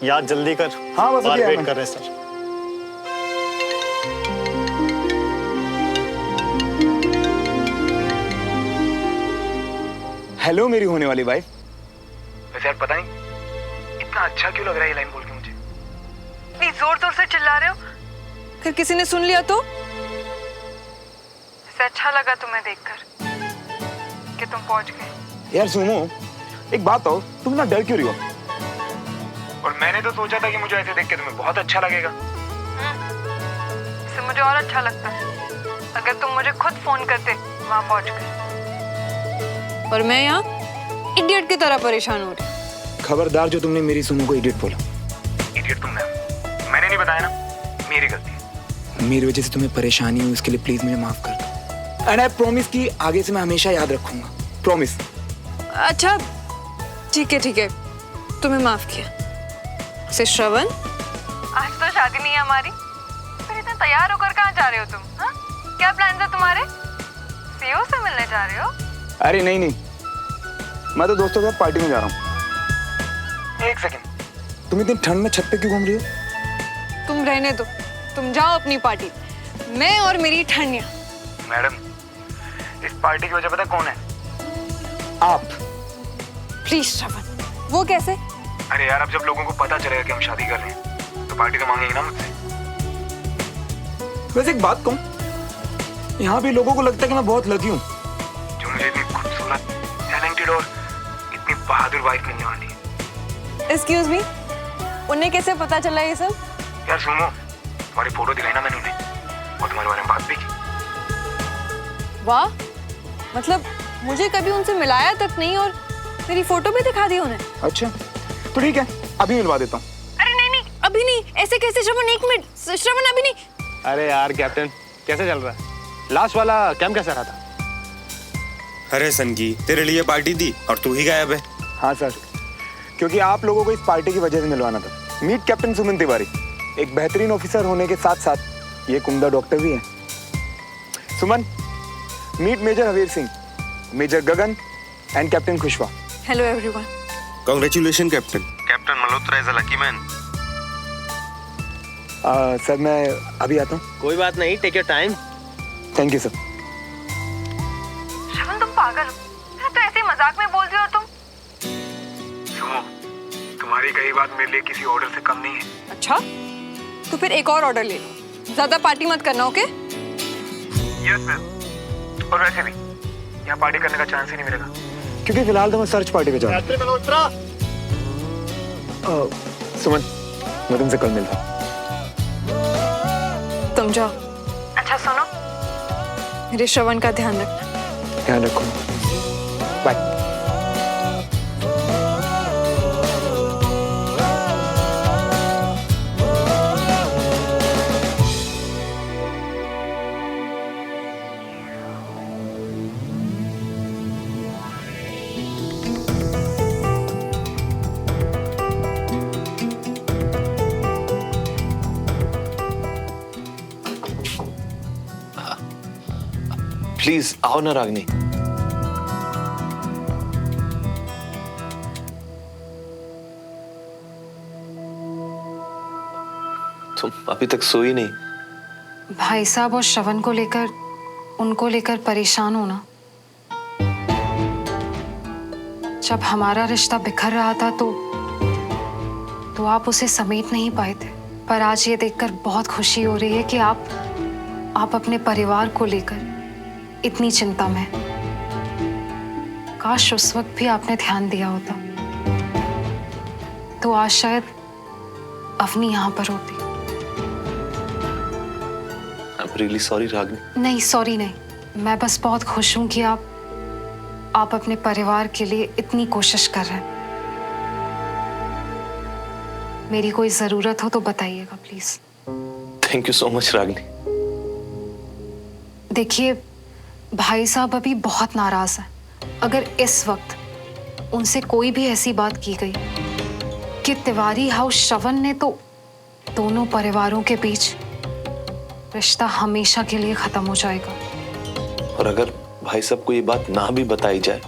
याद जल्दी कर। हाँ बस बाहर अभी वेट आया कर रहे हैं सर। हेलो मेरी होने वाली वाइफ। वैसे यार पता नहीं इतना अच्छा क्यों लग रहा है ये लाइन बोल के मुझे। इतनी जोर जोर से चिल्ला रहे हो, फिर किसी ने सुन लिया तो? इसे अच्छा लगा तुम्हें देखकर कि तुम पहुंच गए। यार सुनो, एक बात हो, तुम ना डर क्यों रही हो? और मैंने तो सोचा था कि मुझे ऐसे देख के तुम्हें बहुत अच्छा लगेगा। इससे मुझे और अच्छा लगता अगर तुम मुझे खुद फोन करते वहां पहुंच गए, और मैं यहाँ इडियट की तरह परेशान हो रही। खबरदार जो तुमने मेरी सुनो को इडियट बोला। इडियट तुमने, मैंने नहीं बताया ना, मेरी गलती है। मेरी वजह से तुम्हें परेशानी हुई, उसके लिए प्लीज मुझे माफ कर दो। एंड आई प्रॉमिस कि आगे से मैं हमेशा याद रखूंगा, प्रॉमिस। अच्छा ठीक है, तुम्हें माफ किया। से श्रवण, आज तो शादी नहीं है हमारी, फिर इतना तैयार होकर कहाँ जा रहे हो तुम? हाँ, क्या प्लान है तुम्हारे? सीईओ से मिलने जा रहे हो? अरे नहीं, मैं तो दोस्तों के साथ पार्टी में जा रहा हूँ। एक सेकंड, तुम इतनी ठंड में छत पे क्यों घूम रही हो? तुम रहने दो, तुम जाओ अपनी पार्टी, मैं और मेरी ठंडिया। मैडम इस पार्टी की वजह पता कौन है? आप। प्लीज श्रवण। वो कैसे? अरे यार अब जब लोगों को पता चलेगा कि हम शादी कर रहे हैं तो पार्टी तो मांगेंगे ना मुझसे। वैसे एक बात कहूँ, यहाँ भी लोगों को लगता है कि मैं बहुत लकी हूँ। जो मुझे इतनी खूबसूरत, टैलेंटेड और इतनी बहादुर वाइफ मिलने वाली है। एक्सक्यूज मी, उन्हें कैसे पता चला ये सब? यार सुनो, तुम्हारी फोटो दिखाई ना मैंने उन्हें, और तुम्हारे बारे में बात भी की। वाह, मतलब मुझे कभी उनसे मिलाया तक नहीं और मेरी फोटो भी दिखा दी उन्हें। अच्छा तो ठीक है, अभी मिलवा देता हूँ। अरे नहीं, अभी नहीं, ऐसे कैसे श्रवण? एक मिनट श्रवण, अभी नहीं। अरे यार कैप्टन, कैसे चल रहा है? लास्ट वाला कैंप कैसा रहा था? अरे सनकी, तेरे लिए पार्टी दी और तू ही गायब है। हाँ सर, क्योंकि आप लोगों को इस पार्टी की वजह से मिलवाना था। मीट कैप्टन सुमन तिवारी, एक बेहतरीन ऑफिसर होने के साथ साथ ये एक उम्दा डॉक्टर भी है। Suman, meet major Havir Singh, major Gagan and captain Khushwa. Hello everyone. Congratulation captain. Captain Malhotra is a lucky man. Sir मैं अभी आता हूँ। कोई बात नहीं, take your time. Thank you sir. Shravan तुम पागल हो, मैं तो ऐसे ही मजाक में बोल रही हो तुम। सुनो, तुम्हारी कही बात मेरे लिए किसी ऑर्डर से कम नहीं है। अच्छा, तो फिर एक और ऑर्डर ले लो, ज्यादा पार्टी मत करना, ओके? Yes ma'am. और वैसे भी यहाँ पार्टी करने का चांस ही नहीं मिलेगा, क्योंकि फिलहाल तो मैं सर्च पार्टी पे जा रहा हूँ। सुमन, मैं तुमसे कल मिलता हूँ। तुम जाओ। अच्छा सुनो, मेरे श्रवण का ध्यान रखना। ध्यान रखो, बाय। प्लीज आओ ना रागनी। तुम अभी तक सोई नहीं? भाई साहब और श्रवण को लेकर, उनको लेकर परेशान हो ना। जब हमारा रिश्ता बिखर रहा था तो आप उसे समेट नहीं पाए थे, पर आज ये देखकर बहुत खुशी हो रही है कि आप अपने परिवार को लेकर इतनी चिंता में। काश उस वक्त भी आपने ध्यान दिया होता तो आज शायद अवनी यहाँ पर होती। I'm really sorry रागनी। नहीं सॉरी नहीं, मैं बस बहुत खुश हूं कि आप अपने परिवार के लिए इतनी कोशिश कर रहे हैं। मेरी कोई जरूरत हो तो बताइएगा please. Thank you so much Ragini. देखिए भाई साहब अभी बहुत नाराज हैं। अगर इस वक्त उनसे कोई भी ऐसी बात की गई कि तिवारी हाउस श्रवण ने, तो दोनों परिवारों के बीच रिश्ता हमेशा के लिए खत्म हो जाएगा। और अगर भाई साहब को ये बात ना भी बताई जाए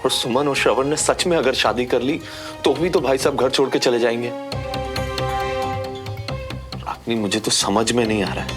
और सुमन और श्रवण ने सच में अगर शादी कर ली तो भी तो भाई साहब घर छोड़ के चले जाएंगे। रागनी मुझे तो समझ में नहीं आ रहा है,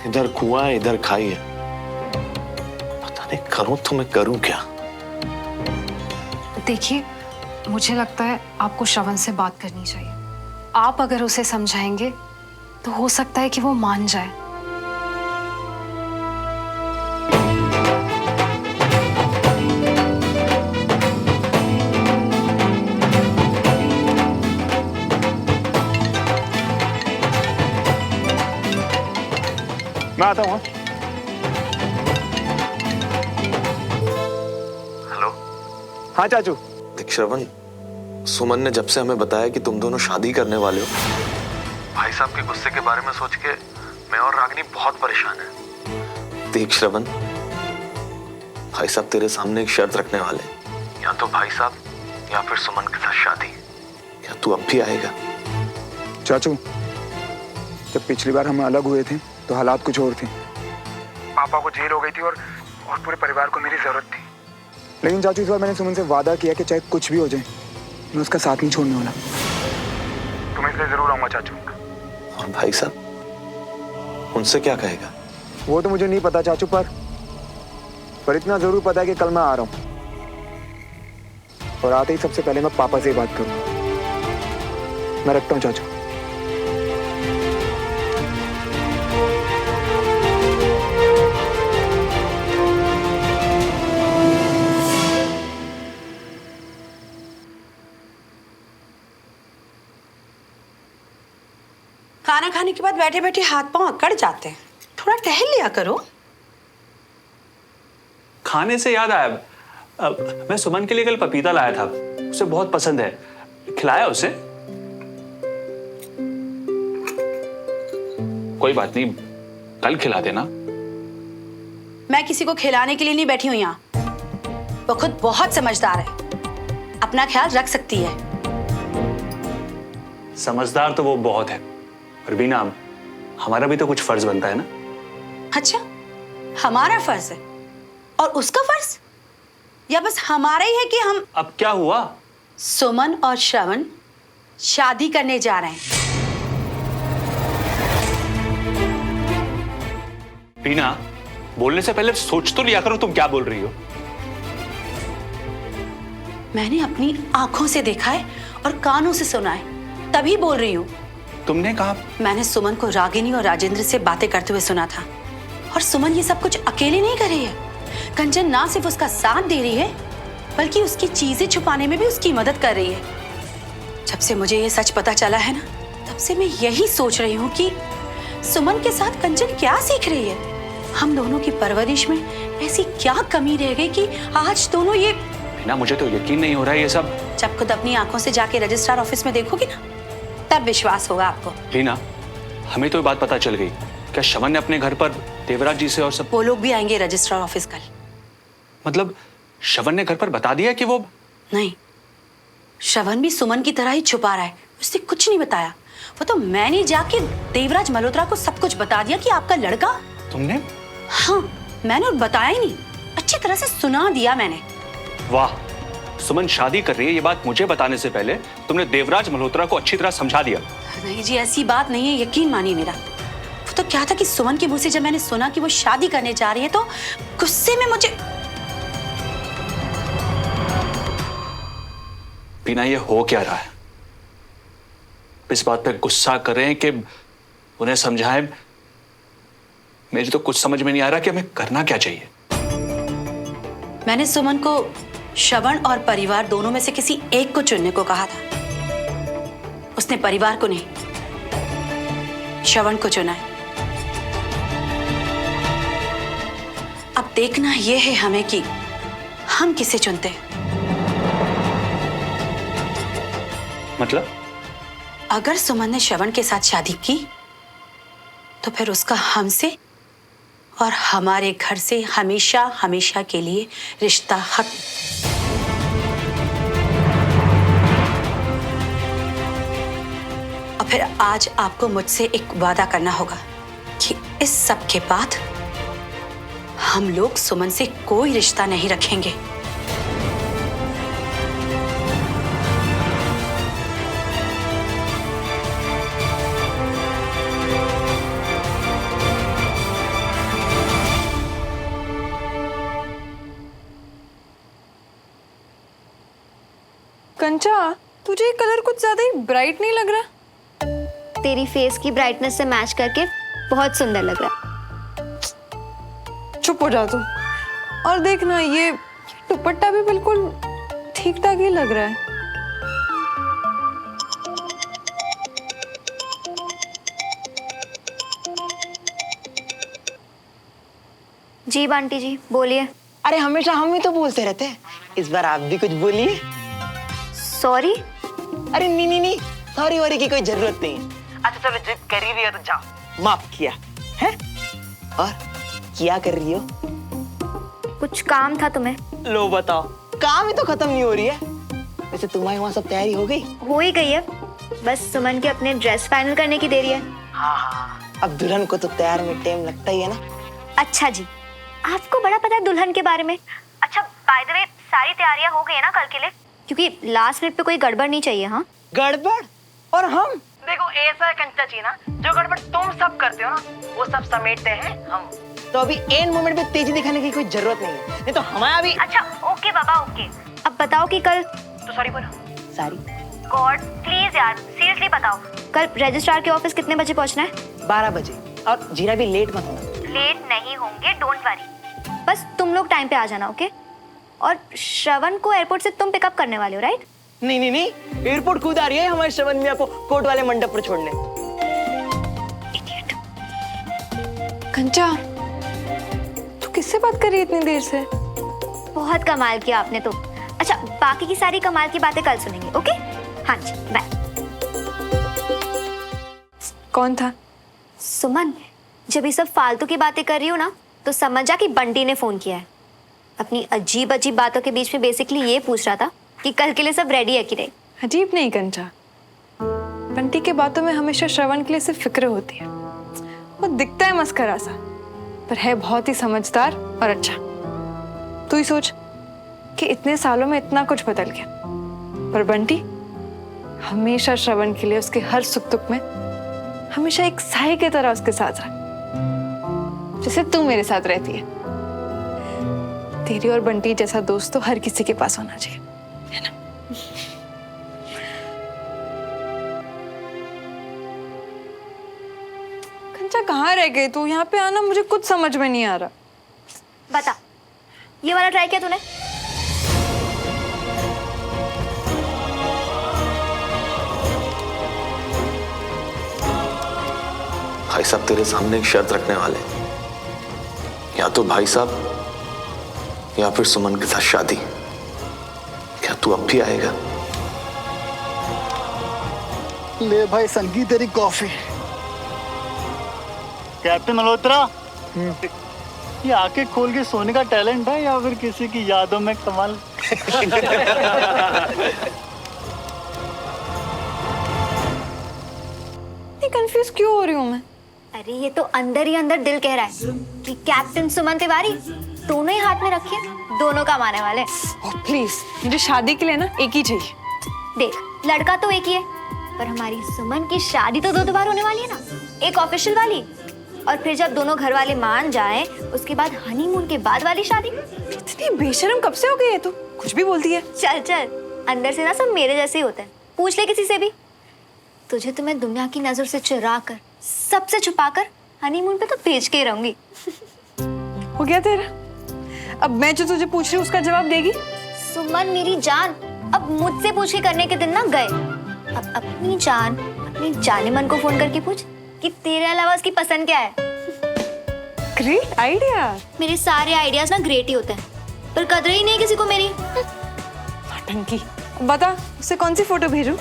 इधर कुआं है इधर खाई है, पता नहीं करूं तो मैं करूं क्या। देखिए, मुझे लगता है आपको श्रवण से बात करनी चाहिए। आप अगर उसे समझाएंगे तो हो सकता है कि वो मान जाए। मैं आता हूँ। हेलो। हाँ चाचू। देख श्रवण, सुमन ने जब से हमें बताया कि तुम दोनों शादी करने वाले हो, भाई साहब के गुस्से के बारे में सोच के मैं और रागनी बहुत परेशान है। देख श्रवण, भाई साहब तेरे सामने एक शर्त रखने वाले, या तो भाई साहब या फिर सुमन के साथ शादी। क्या तू अब भी आएगा? चाचू, जब पिछली बार हम अलग हुए थे तो हालात कुछ और थे। पापा को जेल हो गई थी और पूरे परिवार को मेरी जरूरत थी। लेकिन चाचू, इस बार मैंने सुमन से वादा किया कि चाहे कुछ भी हो जाए मैं उसका साथ नहीं छोड़ने वाला। तो मैं इसलिए जरूर आऊंगा चाचू। और भाई साहब उनसे क्या कहेगा? वो तो मुझे नहीं पता चाचू, पर इतना जरूर पता है कि कल मैं आ रहा हूँ, और आते ही सबसे पहले मैं पापा से ही बात करूँ। मैं रखता हूँ चाचू। खाना खाने के बाद बैठे बैठे हाथ पांव अकड़ जाते हैं, थोड़ा टहल लिया करो। खाने से याद आया, मैं सुमन के लिए कल पपीता लाया था, उसे बहुत पसंद है, खिलाया उसे? कोई बात नहीं, कल खिला देना। मैं किसी को खिलाने के लिए नहीं बैठी हूं यहाँ, वो खुद बहुत समझदार है, अपना ख्याल रख सकती है। समझदार तो वो बहुत है, और बीना हमारा भी तो कुछ फर्ज बनता है ना। अच्छा, हमारा फर्ज है और उसका फर्ज, या बस हमारा ही है कि हम? अब क्या हुआ? सुमन और श्रवण शादी करने जा रहे हैं। बीना, बोलने से पहले सोच तो लिया करो तुम क्या बोल रही हो। मैंने अपनी आंखों से देखा है और कानों से सुना है, तभी बोल रही हूँ। तुमने कहा? मैंने सुमन को रागिनी और राजेंद्र से बातें करते हुए सुना था, और सुमन ये सब कुछ अकेले नहीं कर रही है। कंचन ना सिर्फ उसका साथ दे रही है, बल्कि उसकी चीजें छुपाने में भी उसकी मदद कर रही है। जब से मुझे ये सच पता चला है ना, तब से मैं यही सोच रही हूँ कि सुमन के साथ कंचन क्या सीख रही है। हम दोनों की परवरिश में ऐसी क्या कमी रह गई कि आज दोनों ये? ना, मुझे तो यकीन नहीं हो रहा है ये सब। जब खुद अपनी आंखों से जाके रजिस्ट्रार ऑफिस में देखोगी ना, तब विश्वास होगा आपको। लीना, हमें तो ये बात पता चल गई, क्या श्रवण ने अपने घर पर देवराज जी से और सब? वो लोग भी आएंगे रजिस्ट्रार ऑफिस कल। मतलब श्रवण ने घर पर बता दिया कि वो? नहीं, श्रवण भी सुमन की तरह ही छुपा रहा है, उसने कुछ नहीं बताया। वो तो मैंने जाके देवराज मल्होत्रा को सब कुछ बता दिया कि आपका लड़का। तुमने? हाँ, मैंने और बताया ही नहीं, अच्छी तरह से सुना दिया मैंने। वाह, सुमन शादी कर रही है ये बात मुझे बताने से पहले तुमने देवराज मल्होत्रा को अच्छी तरह समझा दिया। नहीं जी, ऐसी बात नहीं है, यकीन मानिए मेरा। वो तो क्या था कि सुमन के मुंह से जब मैंने सुना कि वो शादी करने जा रही है, तो गुस्से में मुझे। बिना, ये हो क्या रहा है? इस बात पे गुस्सा करें कि उन्हें समझाएं? मेरी तो कुछ समझ में नहीं आ रहा कि हमें करना क्या चाहिए। मैंने सुमन को श्रवण और परिवार दोनों में से किसी एक को चुनने को कहा था। उसने परिवार को नहीं, श्रवण को चुना है। अब देखना यह है हमें कि हम किसे चुनते हैं। मतलब? अगर सुमन ने श्रवण के साथ शादी की, तो फिर उसका हमसे और हमारे घर से हमेशा हमेशा के लिए रिश्ता खत्म। और फिर आज आपको मुझसे एक वादा करना होगा कि इस सब के बाद हम लोग सुमन से कोई रिश्ता नहीं रखेंगे। कंचा, तुझे ये कलर कुछ ज्यादा ही ब्राइट नहीं लग रहा? तेरी फेस की ब्राइटनेस से मैच करके बहुत सुंदर लग रहा है। चुप हो जा तू। और देखना, ये दुपट्टा भी बिल्कुल ठीक ठाक ही लग रहा है। जी बंटी जी, बोलिए। अरे हमेशा हम ही तो बोलते रहते हैं, इस बार आप भी कुछ बोलिए। सॉरी? अरे नहीं, सॉरी वॉरी की कोई जरूरत नहीं है। अच्छा चलो, जिद कर ही रही हो तो जाओ, माफ किया है। और क्या कर रही हो? कुछ काम था तुम्हें? लो बताओ, काम ही तो खत्म नहीं हो रही है। वैसे तुम्हारी वहाँ सब तैयारी हो गई? हो ही गई है, बस सुमन के अपने ड्रेस फाइनल करने की देरी है। हाँ, अब दुल्हन को तो तैयार में टाइम लगता ही है ना। अच्छा जी, आपको बड़ा पता है दुल्हन के बारे में। अच्छा, बाय द वे, सारी तैयारियां हो गई है ना कल के लिए? क्योंकि लास्ट मिनट पे कोई गड़बड़ नहीं चाहिए। हाँ, गड़बड़? और हम? देखो ऐसा है कंचा जी ना, जो गड़बड़ तुम सब करते हो ना, वो सब समेटते हैं हम। तो अभी एंड मोमेंट पे तेजी दिखाने की कोई जरूरत नहीं है, नहीं तो हमारा भी। अच्छा ओके बाबा, ओके। अब बताओ कि कल तो सॉरी बोलो। सॉरी? गॉड प्लीज यार, सीरियसली बताओ, कल रजिस्ट्रार के ऑफिस कितने बजे पहुंचना है? 12 बजे। और जीना भी लेट मत होना। लेट नहीं होंगे, डोंट वरी, बस तुम लोग टाइम पे आ जाना, ओके? और श्रवण को एयरपोर्ट से तुम पिकअप करने वाले हो, राइट? नहीं, एयरपोर्ट खुद आ रही है हमारे श्रवण मिया को कोर्ट वाले मंडप पर छोड़ने। कंचा, तू किससे बात कर रही है इतनी देर से? बहुत कमाल किया आपने तो। अच्छा, बाकी की सारी कमाल की बातें कल सुनेंगे, ओके? हाँ जी, बाय। कौन था? सुमन, जब ये सब फालतू की बातें कर रही हो ना, तो समझ जा कि बंटी ने फोन किया है। अपनी अजीब अजीब बातों के बीच में बेसिकली ये पूछ रहा था कि कल के लिए सब रेडी है कि नहीं। अजीब नहीं कंचा, बंटी के बातों में हमेशा श्रवण के लिए सिर्फ फिक्र होती है। वो दिखता है मस्करा सा, पर है बहुत ही समझदार और अच्छा। तू ही सोच कि इतने सालों में इतना कुछ बदल गया, पर बंटी हमेशा श्रवण के लिए उसके हर सुख दुख में हमेशा एक साई की तरह उसके साथ रहा, जैसे तू मेरे साथ रहती है। तेरी और बंटी जैसा दोस्त तो हर किसी के पास होना चाहिए, है ना? कंचा, कहाँ रह गई तू? यहाँ पे आना, मुझे कुछ समझ में नहीं आ रहा। बता, ये वाला ट्राई किया तूने? भाई साहब तेरे सामने एक शर्त रखने वाले, या तो भाई साहब या फिर सुमन के साथ शादी। क्या तू अब भी आएगा? ले भाई संगी तेरी कॉफी। कैप्टन मल्होत्रा, ये आंखें खोल के सोने का टैलेंट है या फिर किसी की यादों में कमाल? कंफ्यूज क्यों हो रही हूँ मैं? अरे ये तो अंदर ही अंदर दिल कह रहा है कि कैप्टन सुमन तिवारी दोनों ही हाथ में रखिए, दोनों काम आने वाले। प्लीज, मुझे शादी के लिए ना एक ही चाहिए। देख, लड़का तो एक ही है, पर हमारी सुमन की शादी तो 2 बार होने वाली है ना, एक ऑफिशियल वाली, और फिर जब दोनों घर वाले मान जाए उसके बाद हनीमून के बाद वाली शादी। इतनी बेशर्म कब से हो गई है तू? कुछ भी बोलती है। चल चल, अंदर से ना सब मेरे जैसे ही होते हैं, पूछ ले किसी से भी। तुझे तो मैं दुनिया की नजर से चुरा कर, सबसे छुपा कर हनीमून पे तो भेज के रहूंगी। हो गया तेरा? अब मैं जो तुझे पूछ रही हूँ उसका जवाब देगी? सुमन मेरी जान, अब मुझसे पूछ के करने के दिन ना गए। अब अपनी जान, अपनी जाने मन को फोन करके पूछ कि तेरे अलावा उसकी पसंद क्या है। Great idea. मेरे सारे आइडियाज ना ग्रेट ही होते हैं, पर कदर ही नहीं है किसी को मेरी। नौटंकी। बता, उससे कौन सी फोटो भेजूं?